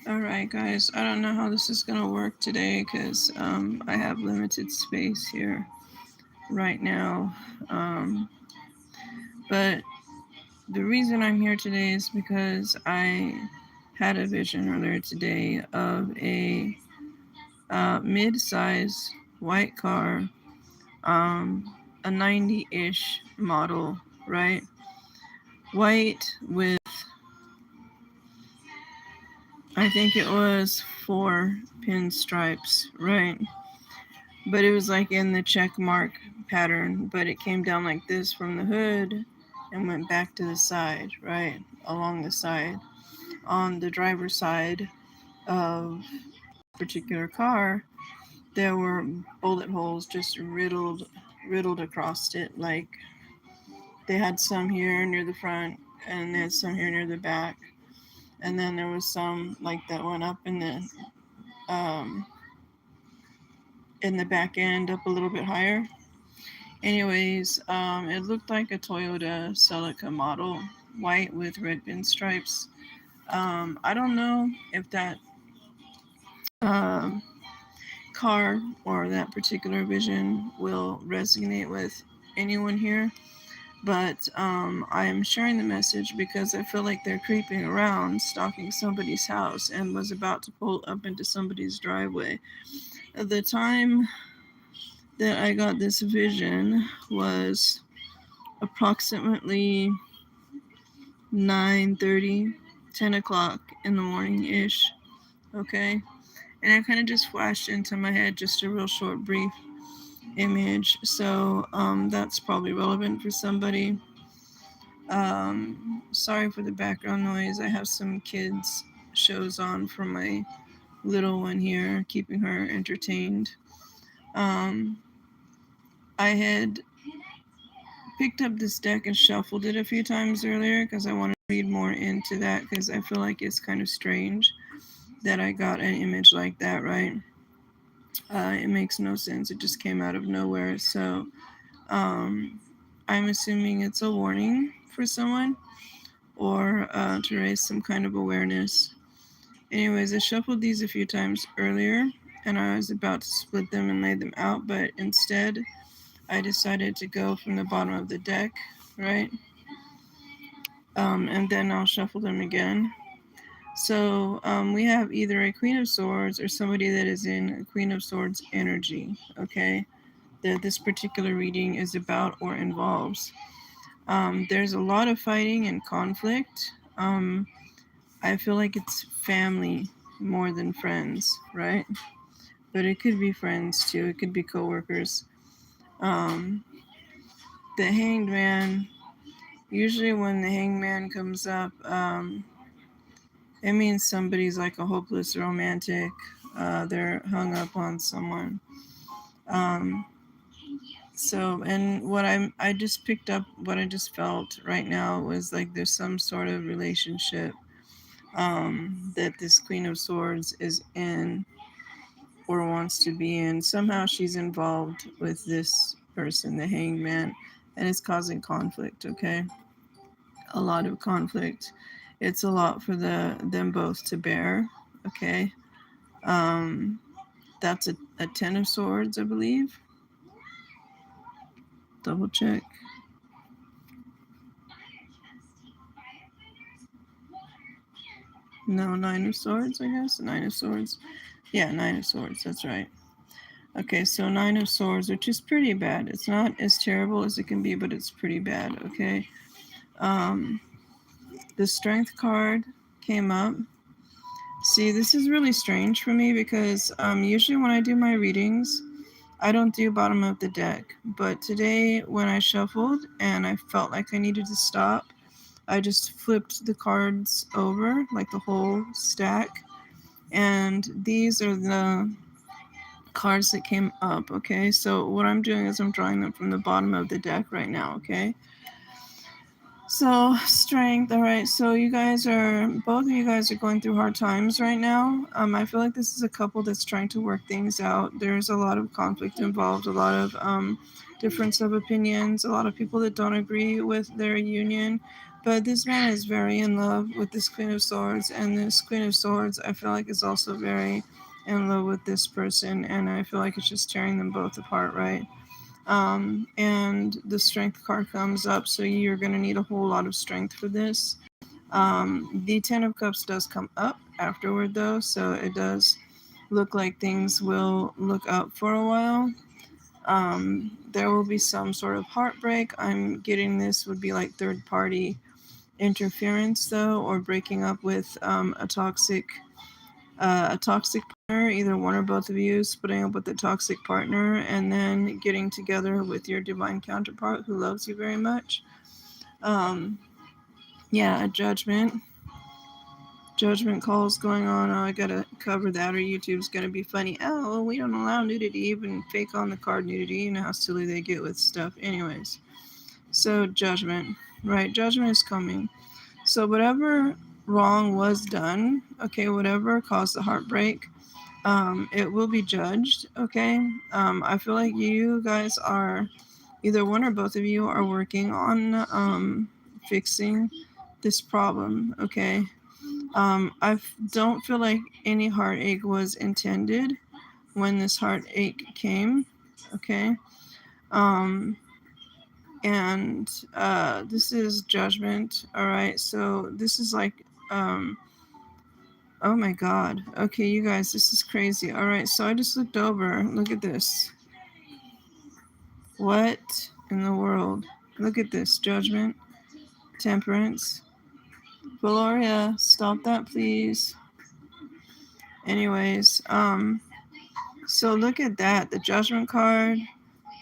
Alright guys, I don't know how this is going to work today because I have limited space here right now. But the reason I'm here today is because I had a vision earlier today of a mid-size white car, a 90-ish model, right? White with, I think it was 4 pinstripes, right? But it was like in the check mark pattern, but it came down like this from the hood and went back to the side, right? Along the side. On the driver's side of this particular car, there were bullet holes just riddled across it. Like they had some here near the front and they had some here near the back. And then there was some like that went up um in the back end up a little bit higher. Anyways, it looked like a Toyota Celica model, white with red pinstripes. I don't know if that um, car or that particular vision will resonate with anyone here, but I am sharing the message because I feel like they're creeping around, stalking somebody's house, and was about to pull up into somebody's driveway. At the time that I got this vision was approximately 9:30, 10 o'clock in the morning ish. Okay. And it kind of just flashed into my head, just a real short, brief image. So that's probably relevant for somebody. Sorry for the background noise. I have some kids' shows on for my little one here, keeping her entertained. Um, I had picked up this deck and shuffled it a few times earlier because I want to read more into that because I feel like it's kind of strange that I got an image like that, right? It makes no sense. It just came out of nowhere. So um, I'm assuming it's a warning for someone or to raise some kind of awareness. Anyways, I shuffled these a few times earlier and I was about to split them and lay them out, but instead I decided to go from the bottom of the deck, right? And then I'll shuffle them again. So we have either a Queen of Swords or somebody that is in a Queen of Swords energy, okay, that this particular reading is about or involves. There's a lot of fighting and conflict. I feel like it's family more than friends, right? But it could be friends too, it could be coworkers. Um, the Hanged Man, usually when the Hanged Man comes up, it means somebody's like a hopeless romantic. They're hung up on someone. Um, and I just picked up what I just felt right now was like there's some sort of relationship that this Queen of Swords is in or wants to be in. Somehow she's involved with this person, the Hanged Man, and it's causing conflict. Okay, a lot of conflict. It's a lot for them both to bear. Okay. Um, that's a 10 of swords, I believe. Double check. No, 9 of swords, I guess. 9 of swords. Yeah, 9 of swords. That's right. Okay, so 9 of swords, which is pretty bad. It's not as terrible as it can be, but it's pretty bad. Okay. Um, the strength card came up. See, this is really strange for me because usually when I do my readings, I don't do bottom of the deck. But today, when I shuffled and I felt like I needed to stop, I just flipped the cards over, like the whole stack. And these are the cards that came up, okay? So what I'm doing is I'm drawing them from the bottom of the deck right now, okay? So strength, all right. So both of you guys are going through hard times right now. I feel like this is a couple that's trying to work things out. There's a lot of conflict involved, a lot of difference of opinions, a lot of people that don't agree with their union. But this man is very in love with this Queen of Swords, and this Queen of Swords, I feel like, is also very in love with this person, and I feel like it's just tearing them both apart, right? And the Strength card comes up, so you're going to need a whole lot of strength for this. The Ten of Cups does come up afterward, though, so it does look like things will look up for a while. There will be some sort of heartbreak. I'm getting this would be like third party interference, though, or breaking up with a toxic partner. Either one or both of you splitting up with a toxic partner and then getting together with your divine counterpart who loves you very much. Yeah, a judgment calls going on. Oh, I gotta cover that, or YouTube's gonna be funny. Oh, well, we don't allow nudity, even fake on the card nudity. You know how silly they get with stuff. Anyways, so judgment, right? Judgment is coming. So whatever wrong was done, okay, whatever caused the heartbreak, it will be judged, okay? I feel like you guys are, either one or both of you are working on fixing this problem, okay? I don't feel like any heartache was intended when this heartache came, okay? Um, and this is judgment, all right? So this is like, oh my God. Okay, you guys, this is crazy. All right, so I just looked over. Look at this. What in the world? Look at this. Judgment, temperance. Valoria, stop that, please. Anyways, so look at that. The judgment card,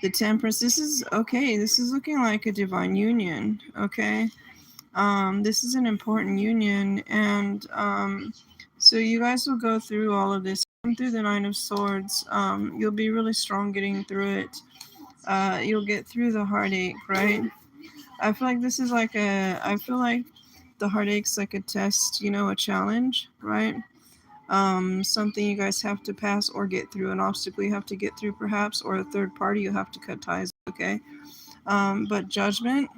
the temperance. This is okay. This is looking like a divine union. Okay. This is an important union, and so you guys will go through all of this. Come through the Nine of Swords. You'll be really strong getting through it. You'll get through the heartache, right? I feel like this is like I feel like the heartache's like a test, you know, a challenge, right? Something you guys have to pass or get through, an obstacle you have to get through, perhaps, or a third party you have to cut ties, okay? But judgment,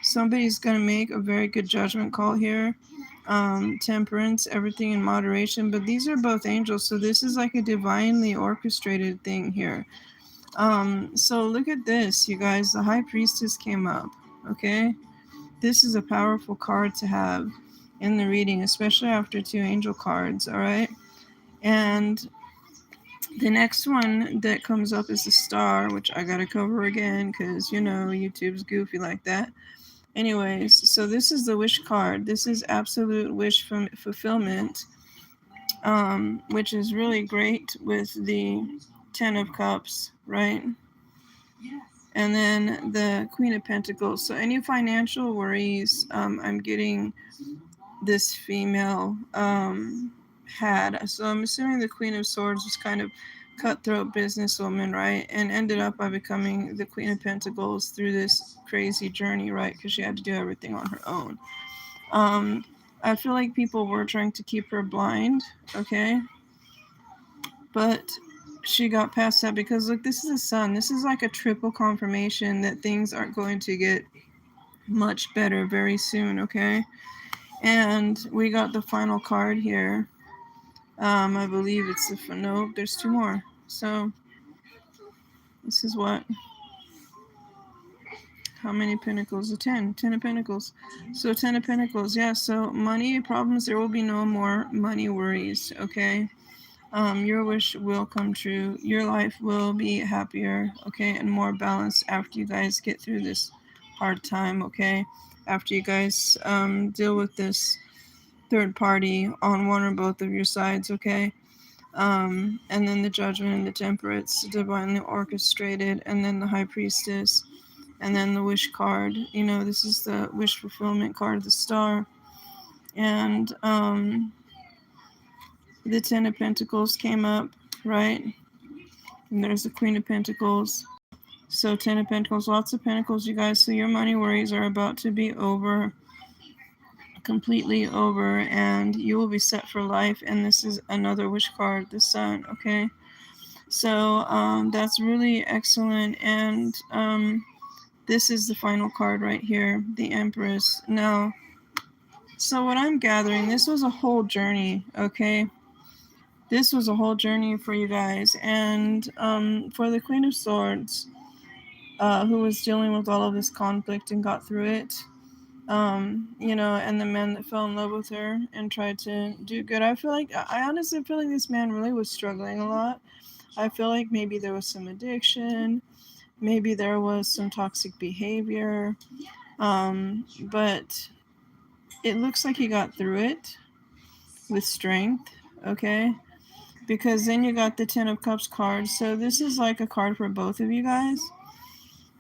somebody's going to make a very good judgment call here. Temperance, everything in moderation, but these are both angels, so this is like a divinely orchestrated thing here. So look at this, you guys. The High Priestess came up, okay? This is a powerful card to have in the reading, especially after two angel cards, all right? And the next one that comes up is the Star, which I gotta cover again because, you know, YouTube's goofy like that. Anyways, so this is the wish card. This is absolute wish fulfillment, which is really great with the Ten of Cups, right? And then the Queen of Pentacles. So any financial worries, I'm getting this female had. So I'm assuming the Queen of Swords was kind of cutthroat businesswoman, right? And ended up by becoming the Queen of Pentacles through this crazy journey, right? Because she had to do everything on her own. I feel like people were trying to keep her blind, okay? But she got past that because, look, this is a sun. This is like a triple confirmation that things aren't going to get much better very soon, okay? And we got the final card here. I believe it's the, no, there's two more. So this is what, how many pentacles? 10 of pentacles. So 10 of pentacles, yeah. So money problems, there will be no more money worries, okay? Your wish will come true. Your life will be happier, okay, and more balanced after you guys get through this hard time, okay? After you guys deal with this third party on one or both of your sides, okay? And then the Judgment and the Temperance, divinely orchestrated, and then the High Priestess, and then the Wish card. You know, this is the wish fulfillment card, the Star. And the Ten of Pentacles came up, right? And there's the Queen of Pentacles. So 10 of Pentacles, lots of Pentacles, you guys. So your money worries are about to be over, completely over, and you will be set for life. And this is another wish card, the Sun, okay? So that's really excellent. And This is the final card right here, the Empress. Now, so what I'm gathering, this was a whole journey, okay? This was a whole journey for you guys. And for the Queen of Swords, who was dealing with all of this conflict and got through it, and the man that fell in love with her and tried to do good. I honestly feel like this man really was struggling a lot. I feel like maybe there was some addiction, maybe there was some toxic behavior, but it looks like he got through it with strength, okay? Because then you got the Ten of Cups card. So this is like a card for both of you guys.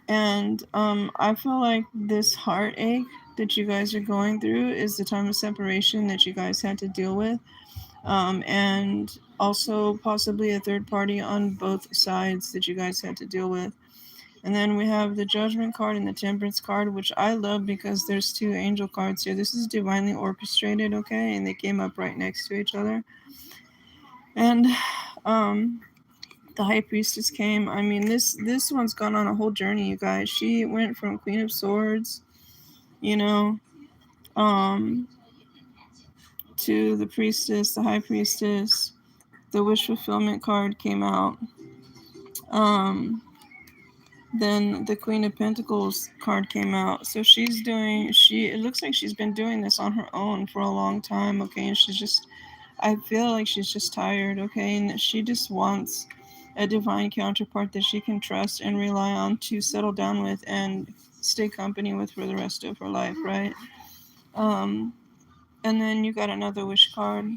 And I feel like this heartache that you guys are going through is the time of separation that you guys had to deal with. And also possibly a third party on both sides that you guys had to deal with. And then we have the Judgment card and the Temperance card, which I love because there's two angel cards here. This is divinely orchestrated, okay? And they came up right next to each other. And the High Priestess came. I mean, this one's gone on a whole journey, you guys. She went from Queen of Swords, you know, to the Priestess, the High Priestess. The Wish Fulfillment card came out. Then the Queen of Pentacles card came out. So it looks like she's been doing this on her own for a long time, okay? And I feel like she's just tired, okay? And she just wants a divine counterpart that she can trust and rely on to settle down with and stay company with for the rest of her life, right? And then you got another wish card.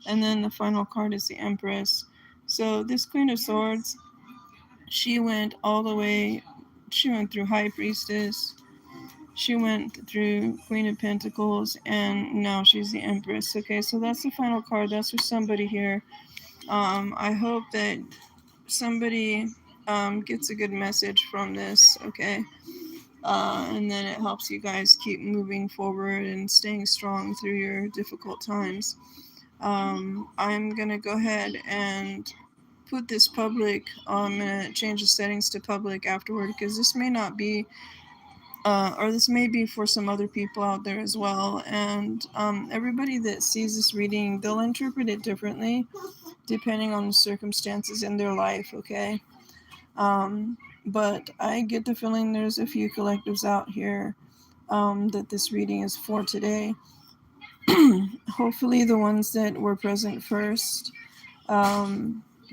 And then the final card is the Empress. So this Queen of Swords, she went through High Priestess, she went through Queen of Pentacles, and now she's the Empress. Okay, so that's the final card. That's for somebody here. I hope that somebody gets a good message from this, okay? And then it helps you guys keep moving forward and staying strong through your difficult times. I'm going to go ahead and put this public. I'm going to change the settings to public afterward because this may not be, or this may be for some other people out there as well. And everybody that sees this reading, they'll interpret it differently depending on the circumstances in their life, okay? But I get the feeling there's a few collectives out here that this reading is for today. Hopefully the ones that were present first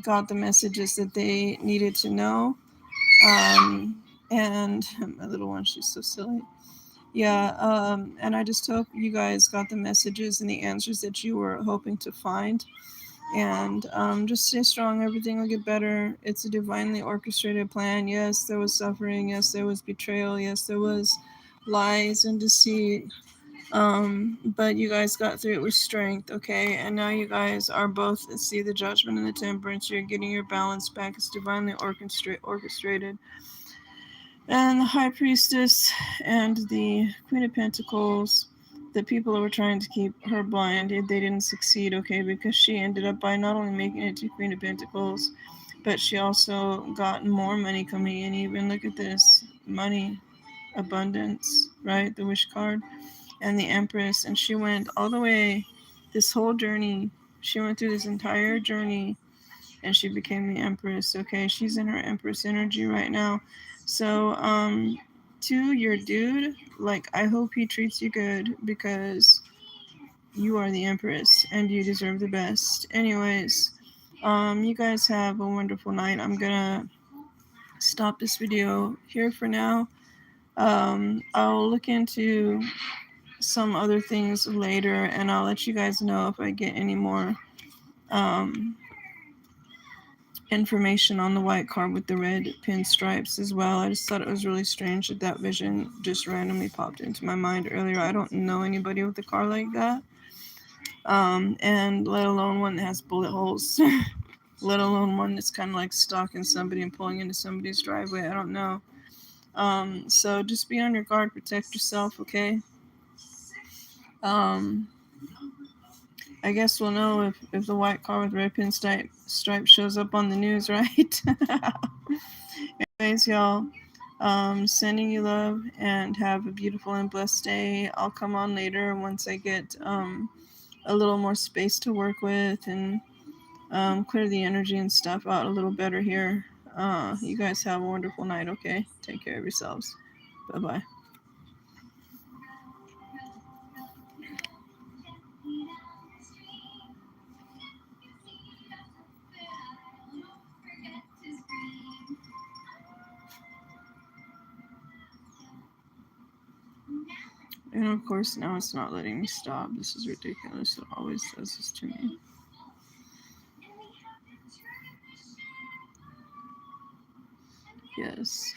got the messages that they needed to know. And my little one, she's so silly. Yeah, and I just hope you guys got the messages and the answers that you were hoping to find. And just stay strong. Everything will get better. It's a divinely orchestrated plan. Yes, there was suffering. Yes, there was betrayal. Yes, there was lies and deceit. But you guys got through it with strength, okay? And now you guys are both see the Judgment and the Temperance. You're getting your balance back. It's divinely orchestrated. And the High Priestess and the Queen of Pentacles, the people who were trying to keep her blind, they didn't succeed, okay? Because she ended up by not only making it to Queen of Pentacles, but she also got more money coming in. Even look at this money, abundance, right? The Wish card. And the Empress, and she went all the way this whole journey. She went through this entire journey and she became the Empress. Okay, she's in her Empress energy right now. So to your dude, like, I hope he treats you good because you are the Empress and you deserve the best. Anyways, you guys have a wonderful night. I'm gonna stop this video here for now. I'll look into some other things later, and I'll let you guys know if I get any more information on the white card with the red pinstripes as well. I just thought it was really strange that vision just randomly popped into my mind earlier. I don't know anybody with a car like that, and let alone one that has bullet holes. Let alone one that's kind of like stalking somebody and pulling into somebody's driveway. I don't know. So just be on your guard, protect yourself, okay? I guess we'll know if the white car with red pinstripe shows up on the news, right? Anyways, y'all, Sending you love and have a beautiful and blessed day. I'll come on later once I get a little more space to work with and clear the energy and stuff out a little better here. You guys have a wonderful night, okay? Take care of yourselves. Bye-bye. And of course, now it's not letting me stop. This is ridiculous. It always does this to me. Yes.